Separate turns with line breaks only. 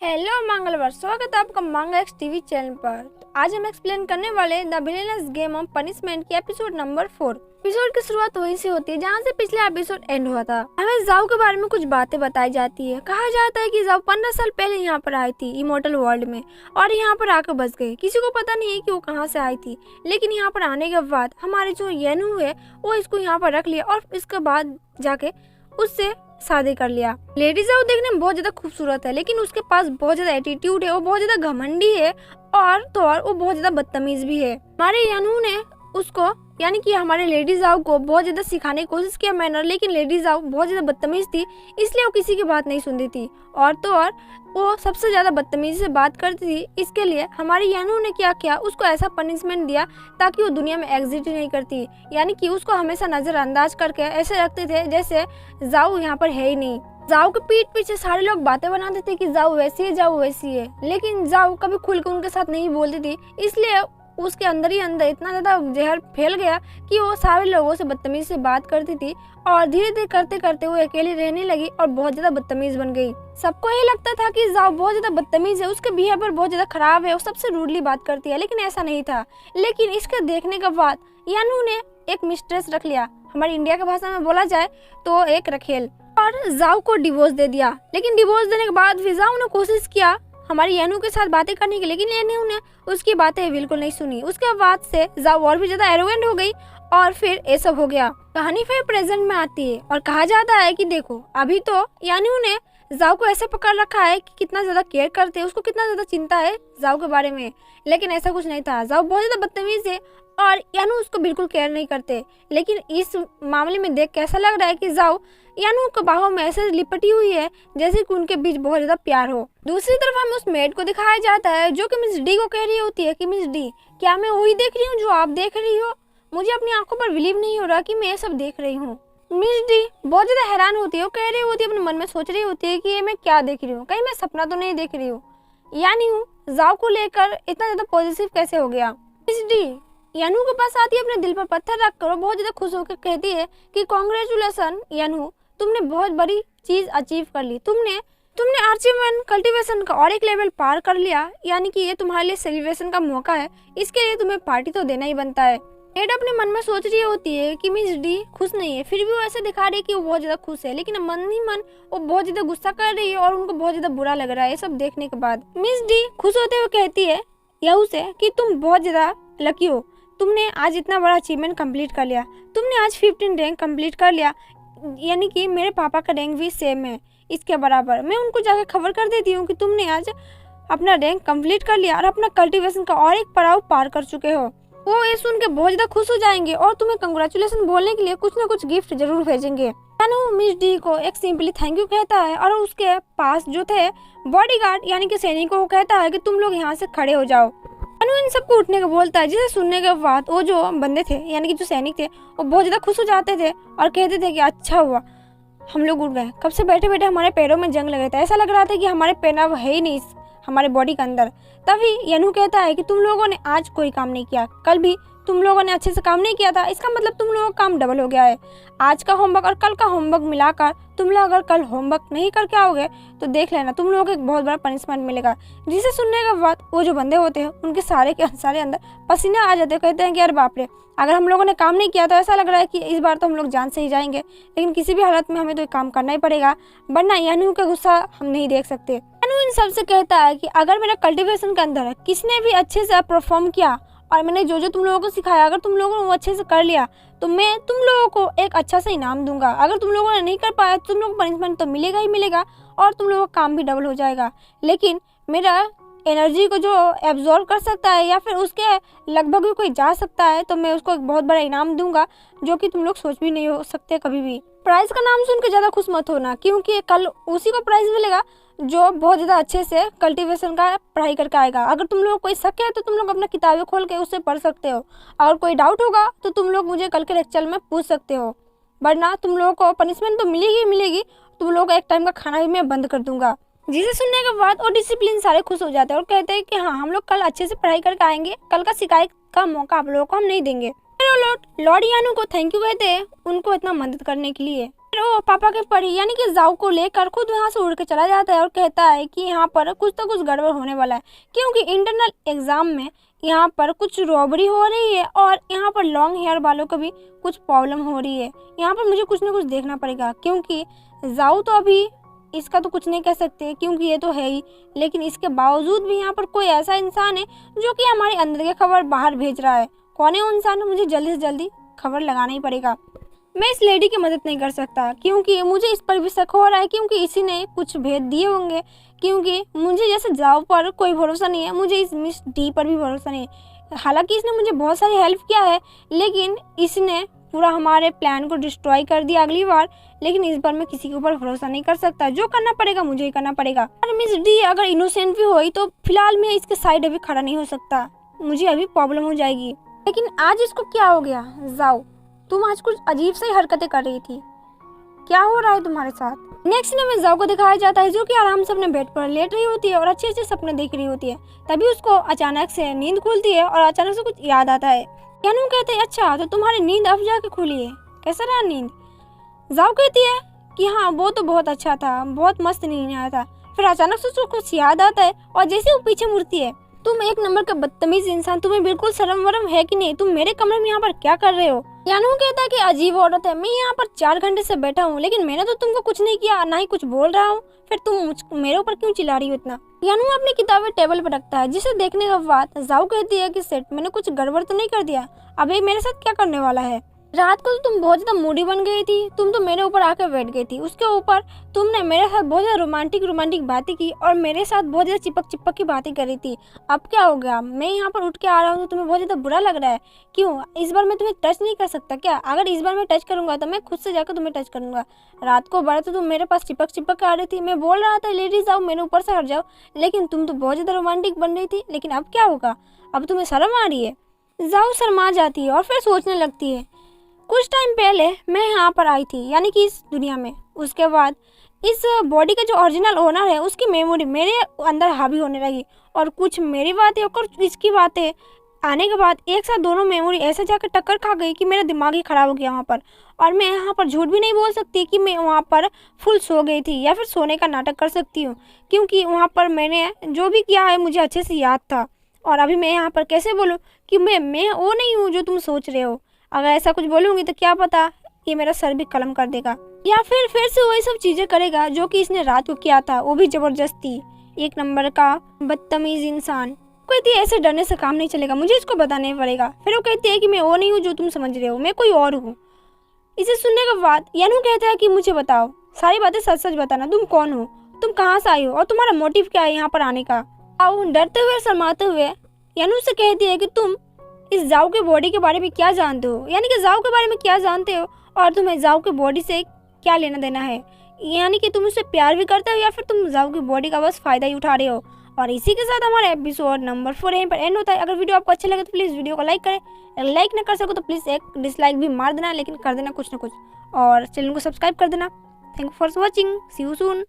Hello मंगलवार, स्वागत है आपका मांगा एक्स टीवी चैनल पर। तो आज हम एक्सप्लेन करने वाले the villainous game of punishment की एपिसोड नंबर 4। एपिसोड की शुरुआत वहीं से होती है जहाँ से पिछला एपिसोड एंड हुआ था। हमें जाओ के बारे में कुछ बातें बताई जाती है। कहा जाता है कि जाओ 15 साल पहले यहाँ पर आई थी इमोर्टल वर्ल्ड में और यहाँ पर आकर बस गई। किसी को पता नहीं है कि वो कहाँ से आई थी, लेकिन यहाँ पर आने के बाद हमारे जो येनु है वो इसको यहाँ पर रख लिया और इसके बाद जाके उससे शादी कर लिया। लेडी जाओ देखने में बहुत ज्यादा खूबसूरत है, लेकिन उसके पास बहुत ज्यादा एटीट्यूड है, वो बहुत ज्यादा घमंडी है और तो और वो बहुत ज्यादा बदतमीज भी है। हमारे यानू ने उसको यानी कि हमारे लेडी जाओ को बहुत ज्यादा सिखाने की कोशिश किया मैनर, लेकिन लेडी जाओ बहुत ज्यादा बदतमीज थी, इसलिए वो किसी की बात नहीं सुनती थी और तो और वो सबसे ज्यादा बदतमीजी से बात करती थी। इसके लिए हमारी यानू ने क्या किया, उसको ऐसा पनिशमेंट दिया ताकि वो दुनिया में एग्जिट ही नहीं करती, यानी कि उसको हमेशा नजरअंदाज करके ऐसे रखते थे जैसे जाओ यहाँ पर है ही नहीं। जाओ के पीठ पीछे सारे लोग बातें बनाते थे कि जाओ वैसी है, जाओ वैसी है, लेकिन जाओ कभी खुल के उनके साथ नहीं बोलती थी। इसलिए उसके अंदर ही अंदर इतना ज्यादा जहर फैल गया कि वो सारे लोगों से बदतमीजी से बात करती थी और धीरे धीरे करते करते वो अकेली रहने लगी और बहुत ज्यादा बदतमीज बन गई। सबको ये लगता था कि जाओ बहुत ज्यादा बदतमीज है, उसके बिहेवियर बहुत ज्यादा खराब है, वो सबसे रूडली बात करती है, लेकिन ऐसा नहीं था। लेकिन इसके देखने के बाद यानू ने एक मिस्ट्रेस रख लिया, हमारी इंडिया की भाषा में बोला जाए तो एक रखेल, और जाओ को डिवोर्स दे दिया। लेकिन डिवोर्स देने के बाद भी जाओ ने कोशिश किया हमारी यानू के साथ बातें करने की, लेकिन यानू ने उसकी बातें बिल्कुल नहीं सुनी। उसके बाद से जाओ और भी ज्यादा एरोगेंट हो गई और फिर ये सब हो गया। कहानी फिर प्रेजेंट में आती है और कहा जाता है कि देखो अभी तो यानू ने जाओ को ऐसे पकड़ रखा है कि कितना ज्यादा केयर करते हैं, उसको कितना ज्यादा चिंता है जाओ के बारे में, लेकिन ऐसा कुछ नहीं था। जाओ बहुत ज्यादा बदतमीज है और यानू उसको बिल्कुल केयर नहीं करते। लेकिन इस मामले में देख के ऐसा लग रहा है कि जाओ यानू के बाहों में ऐसे लिपटी हुई है जैसे कि उनके बीच बहुत ज्यादा प्यार हो। दूसरी तरफ हमें उस मेड को दिखाया जाता है जो कि मिस डी को कह रही होती है कि मिस डी, क्या मैं वही देख रही हूँ जो आप देख रही हो? मुझे अपनी आंखों पर बिलीव नहीं हो रहा कि मैं ये सब देख रही हूँ। मिस डी बहुत ज्यादा हैरान होती है, वो कह रही होती है, अपने मन में सोच रही होती है कि ये मैं क्या देख रही हूँ, कहीं मैं सपना तो नहीं देख रही हूँ। यानी जाओ को लेकर इतना ज्यादा पॉजिटिव कैसे हो गया। मिस डी यानू के पास आती है, अपने दिल पर पत्थर रख कर बहुत ज्यादा खुश होकर कहती है कि कांग्रेचुलेसन यानू, तुमने बहुत बड़ी चीज अचीव कर ली, तुमने आर्चीवन कल्टीवेशन का और एक लेवल पार कर लिया, यानी कि ये तुम्हारे लिए सेलिब्रेशन का मौका है, इसके लिए तुम्हें पार्टी तो देना ही बनता है। मेड अपने मन में सोच रही होती है कि मिस डी खुश नहीं है, फिर भी वो ऐसे दिखा रही है कि वो बहुत ज्यादा खुश है, लेकिन मन ही मन वो बहुत ज्यादा गुस्सा कर रही है और उनको बहुत ज्यादा बुरा लग रहा है ये सब देखने के बाद। मिस डी खुश होते हुए कहती है यहू से कि तुम बहुत ज्यादा लकी हो, तुमने आज इतना बड़ा अचीवमेंट कंप्लीट कर लिया, तुमने आज 15 रैंक कंप्लीट कर लिया, यानी कि मेरे पापा का रैंक भी सेम है इसके बराबर। मैं उनको जाकर खबर कर देती हूँ कि तुमने आज अपना रैंक कंप्लीट कर लिया और अपना कल्टीवेशन का और एक पड़ाव पार कर चुके हो। वो ये सुन के बहुत ज्यादा खुश हो जाएंगे और तुम्हें कंग्रेचुलेशन बोलने के लिए कुछ ना कुछ गिफ्ट जरूर भेजेंगे। यानू मिस डी को एक सिंपली थैंक यू कहता है और उसके पास जो थे बॉडीगार्ड यानी कि सैनिकों को कहता है कि तुम लोग यहाँ से खड़े हो जाओ। यानू इन सबको उठने को बोलता है, जिसे सुनने के बाद वो जो बंदे थे यानी कि जो सैनिक थे वो बहुत ज्यादा खुश हो जाते थे और कहते थे कि अच्छा हुआ हम लोग उठ गए, कब से बैठे बैठे हमारे पैरों में जंग लगे थे, ऐसा लग रहा था कि हमारे पैर अब है ही नहीं हमारे बॉडी के अंदर। तभी यानू कहता है कि तुम लोगों ने आज कोई काम नहीं किया, कल भी तुम लोगों ने अच्छे से काम नहीं किया था, इसका मतलब तुम लोगों का काम डबल हो गया है। आज का होमवर्क और कल का होमवर्क मिलाकर तुम लोग अगर कल होमवर्क नहीं करके आओगे तो देख लेना तुम लोगों को एक बहुत बड़ा पनिशमेंट मिलेगा। जिसे सुनने के बाद वो जो बंदे होते हैं उनके सारे के सारे अंदर पसीने आ जाते हैं, कहते हैं कि अरे बाप रे, अगर हम लोगों ने काम नहीं किया तो ऐसा लग रहा है कि इस बार तो हम लोग जान से ही जाएंगे, लेकिन किसी भी हालत में हमें तो काम करना ही पड़ेगा, वरना यानू का गुस्सा हम नहीं देख सकते। यानू इन सबसे कहता है कि अगर मेरा कल्टीवेशन के अंदर किसने भी अच्छे से परफॉर्म किया और मैंने जो जो तुम लोगों को सिखाया अगर तुम लोगों ने वो अच्छे से कर लिया तो मैं तुम लोगों को एक अच्छा सा इनाम दूंगा। अगर तुम लोगों ने नहीं कर पाया तो तुम लोगों को पनिशमेंट तो मिलेगा ही मिलेगा और तुम लोगों का काम भी डबल हो जाएगा, लेकिन मेरा एनर्जी को जो एब्जॉर्ब कर सकता है या फिर उसके लगभग भी कोई जा सकता है तो मैं उसको एक बहुत बड़ा इनाम दूंगा जो कि तुम लोग सोच भी नहीं हो सकते कभी भी। प्राइज का नाम सुन के ज़्यादा खुश मत होना, क्योंकि कल उसी को प्राइज मिलेगा जो बहुत ज़्यादा अच्छे से कल्टीवेशन का पढ़ाई करके आएगा। अगर तुम लोग कोई शक है तो तुम लोग अपना किताबें खोल के उससे पढ़ सकते हो, अगर कोई डाउट होगा तो तुम लोग मुझे कल के लेक्चर में पूछ सकते हो, वरना तुम लोगों को पनिशमेंट तो मिलेगी ही मिलेगी, तुम लोग एक टाइम का खाना भी मैं बंद कर दूंगा। जिसे सुनने के बाद और डिसिप्लिन सारे खुश हो जाते हैं और कहते हैं कि हाँ हम लोग कल अच्छे से पढ़ाई करके आएंगे, कल का शिकायत का मौका आप लोगों को हम नहीं देंगे। लॉर्ड यानू को थैंक यू कहते हैं उनको इतना मदद करने के लिए। फिर वो पापा के परी यानी कि जाओ को लेकर खुद वहाँ से उड़ के चला जाता है और कहता है कि यहाँ पर कुछ तो कुछ गड़बड़ होने वाला है, क्योंकि इंटरनल एग्जाम में यहाँ पर कुछ रॉबरी हो रही है और यहाँ पर लॉन्ग हेयर वालों को भी कुछ प्रॉब्लम हो रही है। यहाँ पर मुझे कुछ ना कुछ देखना पड़ेगा, क्योंकि जाओ तो अभी इसका तो कुछ नहीं कह सकते क्योंकि ये तो है ही, लेकिन इसके बावजूद भी यहाँ पर कोई ऐसा इंसान है जो कि हमारे अंदर की खबर बाहर भेज रहा है। कौन है वो इंसान? मुझे जल्दी से जल्दी खबर लगाना ही पड़ेगा। मैं इस लेडी की मदद नहीं कर सकता क्योंकि मुझे इस पर भी शक हो रहा है, क्योंकि इसी ने कुछ भेद दिए होंगे, क्योंकि मुझे जैसे जाओ पर कोई भरोसा नहीं है, मुझे इस मिस डी पर भी भरोसा नहीं है। हालांकि इसने मुझे बहुत सारी हेल्प किया है, लेकिन इसने पूरा हमारे प्लान को डिस्ट्रॉय कर दिया अगली बार। लेकिन इस बार मैं किसी के ऊपर भरोसा नहीं कर सकता, जो करना पड़ेगा मुझे ही करना पड़ेगा। और मिस डी अगर इनोसेंट भी हुई तो फिलहाल मैं इसके साइड अभी खड़ा नहीं हो सकता, मुझे अभी प्रॉब्लम हो जाएगी। लेकिन आज इसको क्या हो गया? जाओ, तुम आज कुछ अजीब सी हरकतें कर रही थी, क्या हो रहा है तुम्हारे साथ? नेक्स्ट में जाओ को दिखाया जाता है जो कि आराम से अपने बेड पर लेट रही होती है और अच्छे अच्छे सपने देख रही होती है। तभी उसको अचानक से नींद खुलती है और अचानक से कुछ याद आता है। यानू कहते हैं अच्छा तो तुम्हारी नींद अब जाके खुली है, कैसा रहा नींद? जाओ कहती है कि हाँ वो तो बहुत अच्छा था, बहुत मस्त नींद आया था। फिर अचानक से उसको कुछ याद आता है और जैसे वो पीछे मुड़ती है, तुम एक नंबर का बदतमीज इंसान, तुम्हें बिल्कुल शर्म वरम है कि नहीं? तुम मेरे कमरे में यहाँ पर क्या कर रहे हो? यानू कहता है कि अजीब औरत है, मैं यहाँ पर 4 घंटे से बैठा हूँ लेकिन मैंने तो तुमको कुछ नहीं किया, ना ही कुछ बोल रहा हूँ, फिर तुम मेरे ऊपर क्यों चिल्ला रही हो इतना? यानू अपनी किताबें टेबल पर रखता है, जिसे देखने के बाद जाओ कहती है कि सेठ मैंने कुछ गड़बड़ तो नहीं कर दिया? अबे मेरे साथ क्या करने वाला है? रात को तो तुम बहुत ज्यादा मूडी बन गई थी, तुम तो मेरे ऊपर आकर बैठ गई थी, उसके ऊपर तुमने मेरे साथ बहुत ज्यादा रोमांटिक बातें की और मेरे साथ बहुत ज्यादा चिपक की बातें करी थी। अब क्या हो गया? मैं यहाँ पर उठ के आ रहा हूँ तो तुम्हें बहुत ज्यादा बुरा लग रहा है? क्यों? इस बार मैं तुम्हें टच नहीं कर सकता क्या? अगर इस बार मैं टच करूंगा तो मैं खुद से जाकर तुम्हें टच करूंगा। रात को बार तो तुम मेरे पास चिपक के आ रही थी, मैं बोल रहा था लेडीज आओ मेरे ऊपर से हट जाओ, लेकिन तुम तो बहुत ज्यादा रोमांटिक बन रही थी। लेकिन अब क्या होगा? अब तुम्हें शर्म आ रही है? जाओ शर्मा जाती है और फिर सोचने लगती है कुछ टाइम पहले मैं यहाँ पर आई थी, यानी कि इस दुनिया में। उसके बाद इस बॉडी का जो ओरिजिनल ओनर है उसकी मेमोरी मेरे अंदर हावी होने लगी और कुछ मेरी बातें और कुछ इसकी बातें आने के बाद एक साथ दोनों मेमोरी ऐसे जाकर टक्कर खा गई कि मेरा दिमाग ही खराब हो गया वहाँ पर। और मैं यहाँ पर झूठ भी नहीं बोल सकती कि मैं वहाँ पर फुल सो गई थी या फिर सोने का नाटक कर सकती हूँ, क्योंकि वहाँ पर मैंने जो भी किया है मुझे अच्छे से याद था। और अभी मैं यहाँ पर कैसे बोलूँ कि मैं वो नहीं हूँ जो तुम सोच रहे हो? अगर ऐसा कुछ बोलूँगी तो क्या पता ये मेरा सर भी कलम कर देगा या फिर से वही सब चीज़ें करेगा जो कि इसने रात को किया था, वो भी ज़बरदस्ती। एक नंबर का बदतमीज़ इंसान। कहती है ऐसे डरने से काम नहीं चलेगा, मुझे इसको बताना पड़ेगा। फिर वो कहती है कि मैं वो नहीं हूँ जो तुम समझ रहे हो, मैं कोई और हूँ। इसे सुनने के बाद यानू कहता है कि मुझे बताओ, सारी बातें सच सच बताना, तुम कौन हो, तुम कहाँ से आई हो और तुम्हारा मोटिव क्या है यहाँ पर आने का? आओ डरते हुए शर्माते हुए यानू से कहती है कि तुम इस जाओ के बॉडी के बारे में क्या जानते हो, यानी कि जाओ के बारे में क्या जानते हो और तुम्हें जाओ के बॉडी से क्या लेना देना है? यानी कि तुम उससे प्यार भी करते हो या फिर तुम जाओ की बॉडी का बस फायदा ही उठा रहे हो? और इसी के साथ हमारा एपिसोड नंबर 4 यहीं पर एंड होता है। अगर वीडियो आपको अच्छा लगे तो प्लीज़ वीडियो को लाइक करें, अगर लाइक ना कर सको तो प्लीज़ एक डिसलाइक भी मार देना, लेकिन कर देना कुछ ना कुछ, और चैनल को सब्सक्राइब कर देना। Thank you for watching, see you soon.